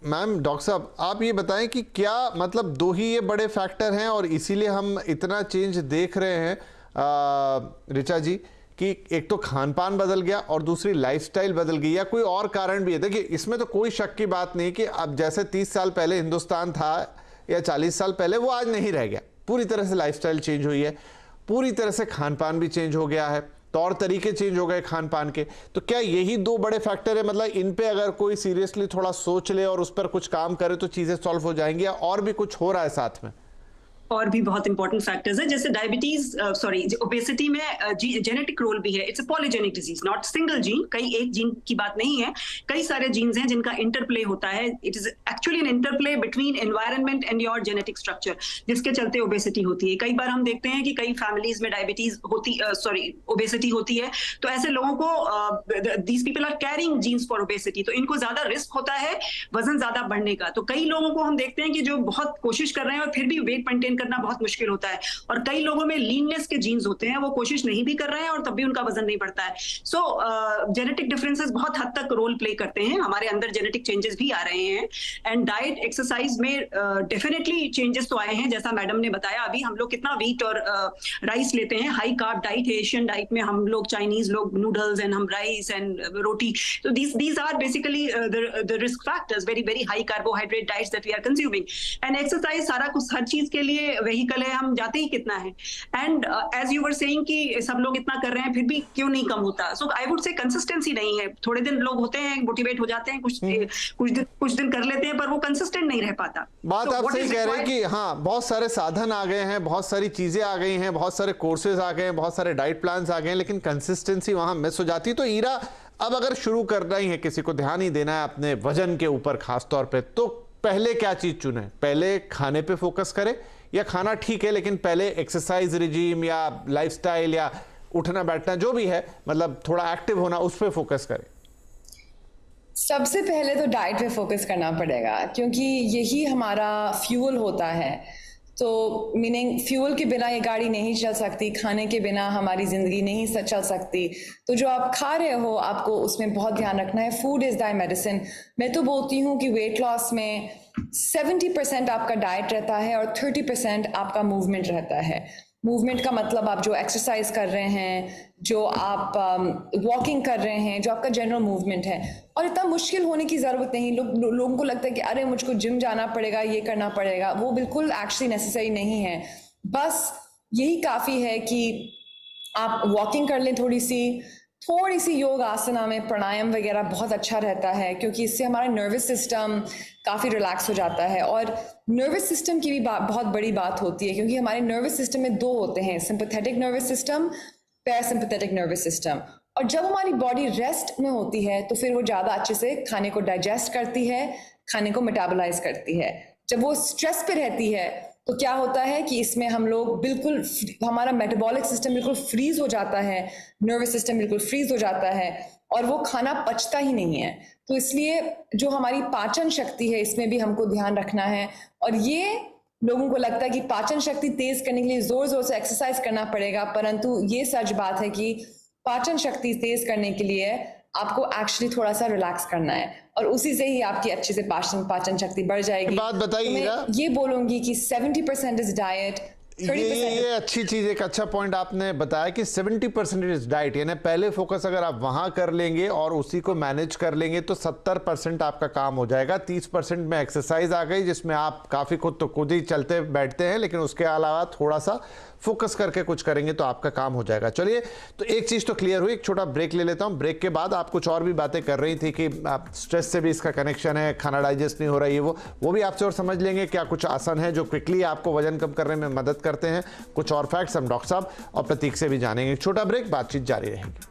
Ma'am doctor साहब आप ये बताएं कि क्या मतलब दो ही ये बड़े फैक्टर हैं और इसीलिए हम इतना चेंज देख रहे हैं ऋचा जी, कि एक तो खान पान बदल गया और दूसरी लाइफस्टाइल बदल गई, या कोई और कारण भी है? देखिए इसमें तो कोई शक की बात नहीं कि अब जैसे 30 साल पहले हिंदुस्तान था या 40 साल पहले, वो आज नहीं रह गया। पूरी तरह से लाइफस्टाइल चेंज हुई है, पूरी तरह से खान पान भी चेंज हो गया है, तौर तरीके चेंज हो गए खान पान के। तो क्या यही दो बड़े फैक्टर है? मतलब इन पे अगर कोई सीरियसली थोड़ा सोच ले और उस पर कुछ काम करे तो चीजें सॉल्व हो जाएंगी, या और भी कुछ हो रहा है साथ में? और भी बहुत इंपॉर्टेंट फैक्टर्स हैं, जैसे डायबिटीज, सॉरी ओबेसिटी में जेनेटिक रोल भी है। It's a polygenic disease, not single gene, कई एक जीन की बात नहीं है, कई सारे जीन्स हैं जिनका इंटरप्ले होता है। It is actually an interplay between environment and your genetic structure, जिसके चलते ओबेसिटी होती है। कई बार हम देखते हैं कि कई फैमिलीज में डायबिटीज होती, ओबेसिटी होती है, तो ऐसे लोगों को these people are carrying genes for obesity, तो इनको ज्यादा रिस्क होता है वजन ज्यादा बढ़ने का। तो कई लोगों को हम देखते हैं कि जो बहुत कोशिश कर रहे हैं और फिर भी वेट मेंटेन करना बहुत मुश्किल होता है, और कई लोगों में लीननेस के जीन्स होते हैं, वो कोशिश नहीं भी कर रहे हैं और तब भी उनका वजन नहीं बढ़ता है। सो जेनेटिक डिफरेंसेस बहुत हद तक रोल प्ले करते हैं, हमारे अंदर जेनेटिक चेंजेस भी आ रहे हैं। एंड डाइट एक्सरसाइज में डेफिनेटली चेंजेस तो आए हैं, जैसा मैडम ने बताया। अभी हम लोग कितना व्हीट और राइस लेते हैं, हाई कार्ब डाइट है एशियन डाइट में, हम लोग चाइनीज लोग नूडल्स एंड हम राइस एंड रोटी, तो these are basically the risk factors, very very high carbohydrate diets that we are consuming. And exercise सारा कुछ हर चीज के लिए वहीकल है, हम जाते ही कितना है। And as you were saying कि सब लोग इतना कर रहे हैं फिर भी क्यों नहीं कम होता, सो आई वुड से कंसिस्टेंसी नहीं है। थोड़े दिन लोग होते हैं, मोटिवेट हो जाते हैं, कुछ दिन कर लेते हैं, पर वो कंसिस्टेंट नहीं रह पाता। बात आप सही कह रहे हैं कि हाँ, बहुत सारे साधन आ गए हैं, बहुत सारी चीजें आ गई हैं, बहुत सारे कोर्सेज आ गए हैं, बहुत सारे डाइट प्लान्स आ गए हैं, लेकिन कंसिस्टेंसी वहां मिस हो जाती है। तो ईरा, अब अगर शुरू करना ही है, किसी को ध्यान ही देना है अपने वजन के ऊपर खासतौर पे, तो पहले क्या चीज चुने? पहले खाने पे फोकस करे, या खाना ठीक है लेकिन पहले एक्सरसाइज रिजीम या लाइफस्टाइल या उठना बैठना जो भी है, मतलब थोड़ा एक्टिव होना, उस पर फोकस करें? सबसे पहले तो डाइट पे फोकस करना पड़ेगा, क्योंकि यही हमारा फ्यूल होता है। तो मीनिंग फ्यूल के बिना ये गाड़ी नहीं चल सकती, खाने के बिना हमारी ज़िंदगी नहीं चल सकती। तो जो आप खा रहे हो आपको उसमें बहुत ध्यान रखना है। Food is the medicine. मैं तो बोलती हूँ कि वेट लॉस में 70% आपका डाइट रहता है और 30% आपका मूवमेंट रहता है। मूवमेंट का मतलब आप जो एक्सरसाइज कर रहे हैं, जो आप वॉकिंग कर रहे हैं, जो आपका जनरल मूवमेंट है। और इतना मुश्किल होने की ज़रूरत नहीं। लोगों को लगता है कि अरे मुझको जिम जाना पड़ेगा, ये करना पड़ेगा, वो बिल्कुल एक्चुअली नेसेसरी नहीं है। बस यही काफ़ी है कि आप वॉकिंग कर लें, थोड़ी सी योग आसना में प्राणायाम वगैरह बहुत अच्छा रहता है, क्योंकि इससे हमारा नर्वस सिस्टम काफ़ी रिलैक्स हो जाता है। और नर्वस सिस्टम की भी बहुत बड़ी बात होती है, क्योंकि हमारे नर्वस सिस्टम में दो होते हैं, sympathetic nervous system, parasympathetic nervous system. और जब हमारी बॉडी रेस्ट में होती है तो फिर वो ज़्यादा अच्छे से खाने को डाइजेस्ट करती है, खाने को मेटाबोलाइज करती है। जब वो स्ट्रेस पे रहती है तो क्या होता है कि इसमें हम लोग बिल्कुल, हमारा मेटाबॉलिक सिस्टम बिल्कुल फ्रीज हो जाता है, नर्वस सिस्टम बिल्कुल फ्रीज हो जाता है, और वो खाना पचता ही नहीं है। तो इसलिए जो हमारी पाचन शक्ति है, इसमें भी हमको ध्यान रखना है। और ये लोगों को लगता है कि पाचन शक्ति तेज करने के लिए जोर जोर से एक्सरसाइज करना पड़ेगा, परंतु ये सच बात है कि पाचन शक्ति तेज करने के लिए आपको एक्चुअली थोड़ा सा रिलैक्स करना है, और उसी से ही आपकी अच्छे से पाचन शक्ति बढ़ जाएगी। बात बताइए, तो ये बोलूंगी कि 70% इज डाइट, ये अच्छी चीज, एक अच्छा पॉइंट आपने बताया कि 70% इज डाइट, यानी पहले फोकस अगर आप वहां कर लेंगे और उसी को मैनेज कर लेंगे तो 70% आपका काम हो जाएगा। 30% में एक्सरसाइज आ गई, जिसमें आप काफी खुद ही चलते बैठते हैं, लेकिन उसके अलावा थोड़ा सा फोकस करके कुछ करेंगे तो आपका काम हो जाएगा। चलिए, तो एक चीज तो क्लियर हुई, एक छोटा ब्रेक ले लेता हूं। ब्रेक के बाद आप कुछ और भी बातें कर रही थी कि स्ट्रेस से भी इसका कनेक्शन है, खाना डाइजेस्ट नहीं हो रहा है, वो भी आपसे और समझ लेंगे। क्या कुछ आसन है जो क्विकली आपको वजन कम करने में मदद करते हैं, कुछ और फैक्ट्स हम डॉक्टर साहब और प्रतीक से भी जानेंगे। छोटा ब्रेक, बातचीत जारी रहेगी।